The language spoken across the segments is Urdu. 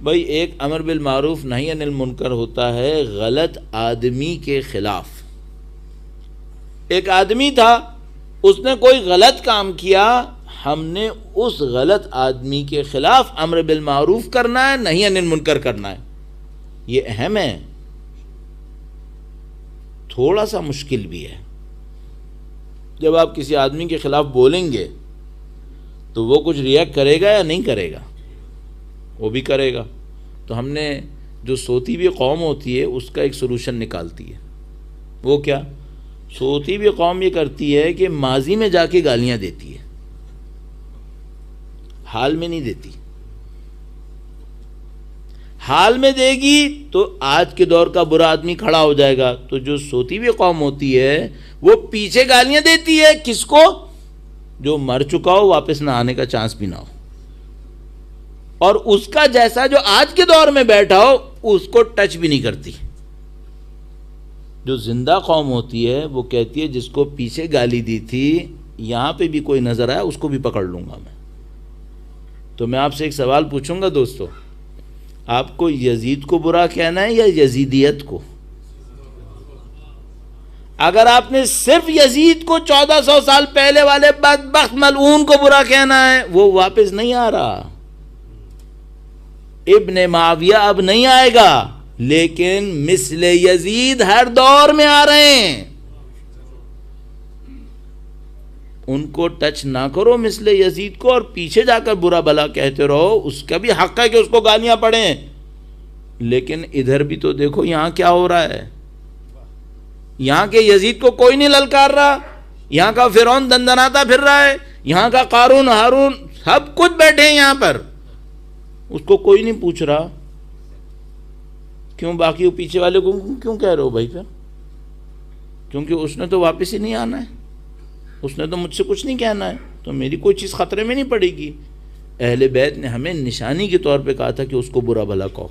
بھائی ایک امر بالمعروف نہی عن المنکر ہوتا ہے غلط آدمی کے خلاف. ایک آدمی تھا، اس نے کوئی غلط کام کیا، ہم نے اس غلط آدمی کے خلاف امر بالمعروف کرنا ہے، نہی عن المنکر کرنا ہے. یہ اہم ہے، تھوڑا سا مشکل بھی ہے. جب آپ کسی آدمی کے خلاف بولیں گے تو وہ کچھ ریئیکٹ کرے گا یا نہیں کرے گا؟ وہ بھی کرے گا. تو ہم نے جو سوتی ہوئی قوم ہوتی ہے اس کا ایک سلوشن نکالتی ہے. وہ کیا؟ سوتی ہوئی قوم یہ کرتی ہے کہ ماضی میں جا کے گالیاں دیتی ہے، حال میں نہیں دیتی. حال میں دے گی تو آج کے دور کا برا آدمی کھڑا ہو جائے گا. تو جو سوتی ہوئی قوم ہوتی ہے وہ پیچھے گالیاں دیتی ہے. کس کو؟ جو مر چکا ہو، واپس نہ آنے کا چانس بھی نہ ہو، اور اس کا جیسا جو آج کے دور میں بیٹھا ہو اس کو ٹچ بھی نہیں کرتی. جو زندہ قوم ہوتی ہے وہ کہتی ہے جس کو پیچھے گالی دی تھی یہاں پہ بھی کوئی نظر آیا اس کو بھی پکڑ لوں گا میں. تو میں آپ سے ایک سوال پوچھوں گا دوستو، آپ کو یزید کو برا کہنا ہے یا یزیدیت کو؟ اگر آپ نے صرف یزید کو 1400 سال پہلے والے بدبخت ملعون کو برا کہنا ہے، وہ واپس نہیں آ رہا. ابن معاویہ اب نہیں آئے گا، لیکن مثل یزید ہر دور میں آ رہے ہیں. ان کو ٹچ نہ کرو مثل یزید کو، اور پیچھے جا کر برا بھلا کہتے رہو. اس کا بھی حق ہے کہ اس کو گالیاں پڑیں، لیکن ادھر بھی تو دیکھو یہاں کیا ہو رہا ہے. یہاں کے یزید کو کوئی نہیں للکار رہا، یہاں کا فرعون دندناتا پھر رہا ہے، یہاں کا قارون ہارون سب کچھ بیٹھے ہیں یہاں پر، اس کو کوئی نہیں پوچھ رہا. کیوں؟ باقی وہ پیچھے والے کو کیوں کہہ رہے ہو بھائی؟ پھر کیونکہ اس نے تو واپس ہی نہیں آنا ہے، اس نے تو مجھ سے کچھ نہیں کہنا ہے، تو میری کوئی چیز خطرے میں نہیں پڑے گی. اہل بیت نے ہمیں نشانی کے طور پہ کہا تھا کہ اس کو برا بھلا کہو،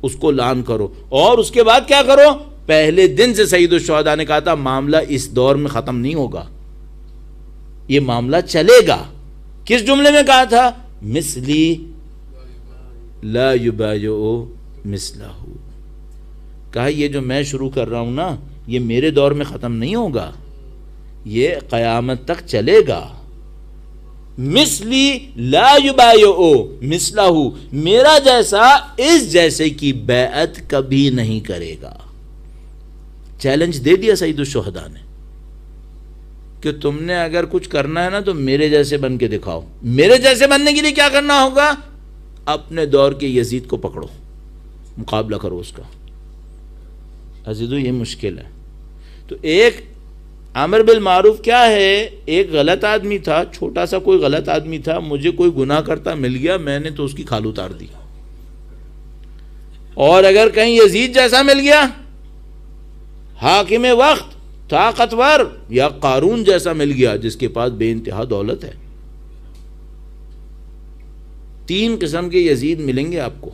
اس کو لعن کرو، اور اس کے بعد کیا کرو؟ پہلے دن سے سید الشہداء نے کہا تھا معاملہ اس دور میں ختم نہیں ہوگا، یہ معاملہ چلے گا. کس جملے میں کہا تھا؟ مثلی لا یبایع مثلہ. کہا یہ جو میں شروع کر رہا ہوں نا یہ میرے دور میں ختم نہیں ہوگا، یہ قیامت تک چلے گا. مثلی لا یبایع مثلہ، میرا جیسا اس جیسے کی بیعت کبھی نہیں کرے گا. چیلنج دے دیا سید الشہداء نے کہ تم نے اگر کچھ کرنا ہے نا تو میرے جیسے بن کے دکھاؤ. میرے جیسے بننے کے لیے کیا کرنا ہوگا؟ اپنے دور کے یزید کو پکڑو، مقابلہ کرو اس کا. عزیزو یہ مشکل ہے. تو ایک امر بالمعروف کیا ہے؟ ایک غلط آدمی تھا، چھوٹا سا کوئی غلط آدمی تھا، مجھے کوئی گناہ کرتا مل گیا، میں نے تو اس کی کھال اتار دی. اور اگر کہیں یزید جیسا مل گیا، حاکم وقت، طاقتور، یا قارون جیسا مل گیا جس کے پاس بے انتہا دولت ہے. 3 قسم کے یزید ملیں گے آپ کو.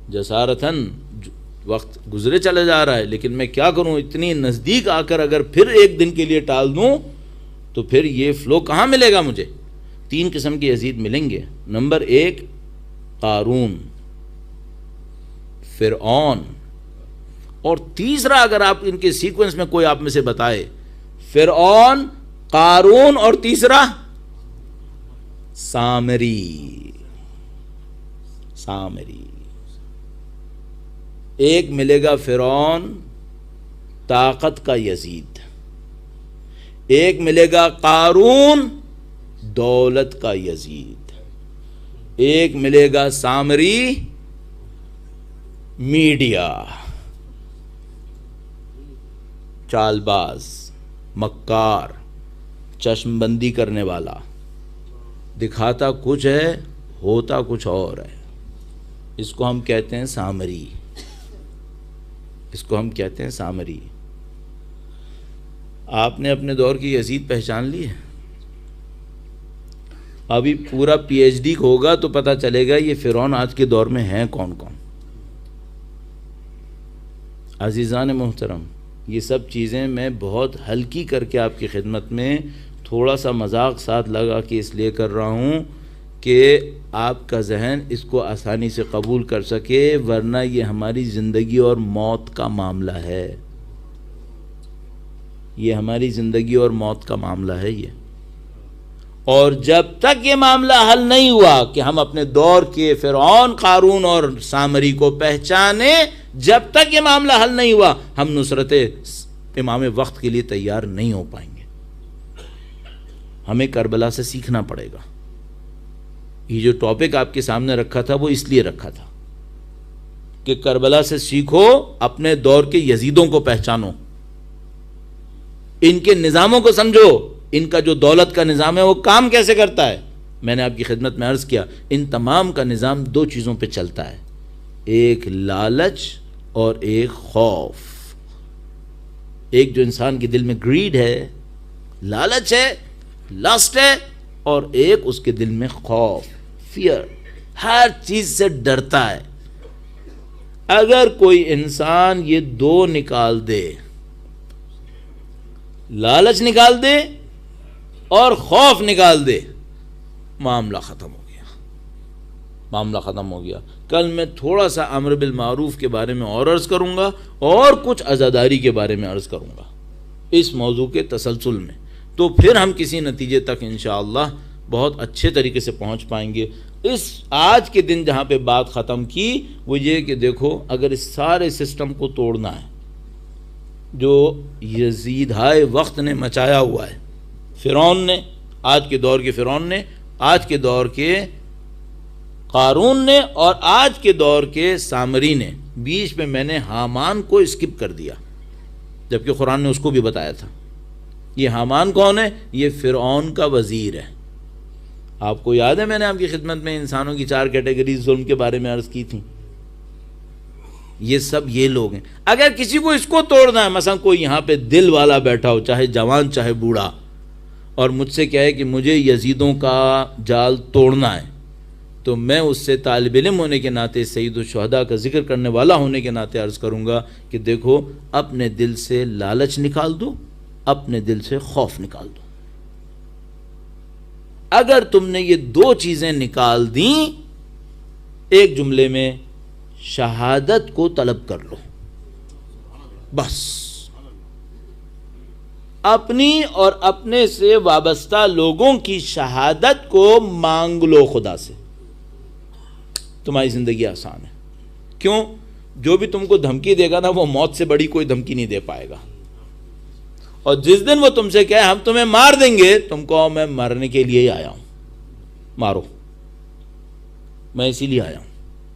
جسارتاً وقت گزرے چلے جا رہا ہے، لیکن میں کیا کروں، اتنی نزدیک آ کر اگر پھر ایک دن کے لیے ٹال دوں تو پھر یہ فلو کہاں ملے گا مجھے. 3 قسم کے یزید ملیں گے. نمبر 1 قارون، فرعون، اور تیسرا اگر آپ ان کے سیکوینس میں کوئی آپ میں سے بتائے، فرعون، قارون، اور تیسرا سامری. ایک ملے گا فرعون طاقت کا یزید، ایک ملے گا قارون دولت کا یزید، ایک ملے گا سامری میڈیا، چال باز، مکار، چشم بندی کرنے والا، دکھاتا کچھ ہے ہوتا کچھ اور ہے. اس کو ہم کہتے ہیں سامری. آپ نے اپنے دور کی یزید پہچان لی ہے؟ ابھی پورا پی ایچ ڈی ہوگا تو پتہ چلے گا یہ فرعون آج کے دور میں ہیں کون کون. عزیزان محترم، یہ سب چیزیں میں بہت ہلکی کر کے آپ کی خدمت میں تھوڑا سا مذاق ساتھ لگا کے اس لیے کر رہا ہوں کہ آپ کا ذہن اس کو آسانی سے قبول کر سکے، ورنہ یہ ہماری زندگی اور موت کا معاملہ ہے، یہ ہماری زندگی اور موت کا معاملہ ہے یہ. اور جب تک یہ معاملہ حل نہیں ہوا کہ ہم اپنے دور کے فرعون، قارون اور سامری کو پہچانیں، جب تک یہ معاملہ حل نہیں ہوا ہم نصرت امام وقت کے لیے تیار نہیں ہو پائیں گے. ہمیں کربلا سے سیکھنا پڑے گا. یہ جو ٹاپک آپ کے سامنے رکھا تھا وہ اس لیے رکھا تھا کہ کربلا سے سیکھو، اپنے دور کے یزیدوں کو پہچانو، ان کے نظاموں کو سمجھو، ان کا جو دولت کا نظام ہے وہ کام کیسے کرتا ہے. میں نے آپ کی خدمت میں عرض کیا ان تمام کا نظام دو چیزوں پہ چلتا ہے، ایک لالچ اور ایک خوف. ایک جو انسان کے دل میں گریڈ ہے، لالچ ہے، لسٹ ہے، اور ایک اس کے دل میں خوف، فیئر، ہر چیز سے ڈرتا ہے. اگر کوئی انسان یہ دو نکال دے، لالچ نکال دے اور خوف نکال دے، معاملہ ختم ہو گیا، معاملہ ختم ہو گیا. کل میں تھوڑا سا امر بالمعروف کے بارے میں اور عرض کروں گا اور کچھ عزاداری کے بارے میں عرض کروں گا اس موضوع کے تسلسل میں، تو پھر ہم کسی نتیجے تک انشاءاللہ بہت اچھے طریقے سے پہنچ پائیں گے. اس آج کے دن جہاں پہ بات ختم کی وہ یہ کہ دیکھو اگر اس سارے سسٹم کو توڑنا ہے جو یزیدہائے وقت نے مچایا ہوا ہے، فرعون نے، آج کے دور کے فرعون نے، آج کے دور کے قارون نے، اور آج کے دور کے سامری نے، بیچ میں میں نے حامان کو اسکپ کر دیا جبکہ قرآن نے اس کو بھی بتایا تھا. یہ حامان کون ہے؟ یہ فرعون کا وزیر ہے. آپ کو یاد ہے میں نے آپ کی خدمت میں انسانوں کی 4 کیٹیگریز ظلم کے بارے میں عرض کی تھی. یہ سب یہ لوگ ہیں. اگر کسی کو اس کو توڑنا ہے، مثلا کوئی یہاں پہ دل والا بیٹھا ہو، چاہے جوان چاہے بوڑھا، اور مجھ سے کہے کہ مجھے یزیدوں کا جال توڑنا ہے، تو میں اس سے طالب علم ہونے کے ناطے، سید الشہداء کا ذکر کرنے والا ہونے کے ناطے عرض کروں گا کہ دیکھو اپنے دل سے لالچ نکال دو، اپنے دل سے خوف نکال دو. اگر تم نے یہ دو چیزیں نکال دیں، ایک جملے میں شہادت کو طلب کر لو، بس اپنی اور اپنے سے وابستہ لوگوں کی شہادت کو مانگ لو خدا سے، تمہاری زندگی آسان ہے. کیوں؟ جو بھی تم کو دھمکی دے گا نا وہ موت سے بڑی کوئی دھمکی نہیں دے پائے گا. اور جس دن وہ تم سے کہے ہم تمہیں مار دیں گے، تم کہو میں مرنے کے لیے ہی آیا ہوں، مارو، میں اسی لیے آیا ہوں.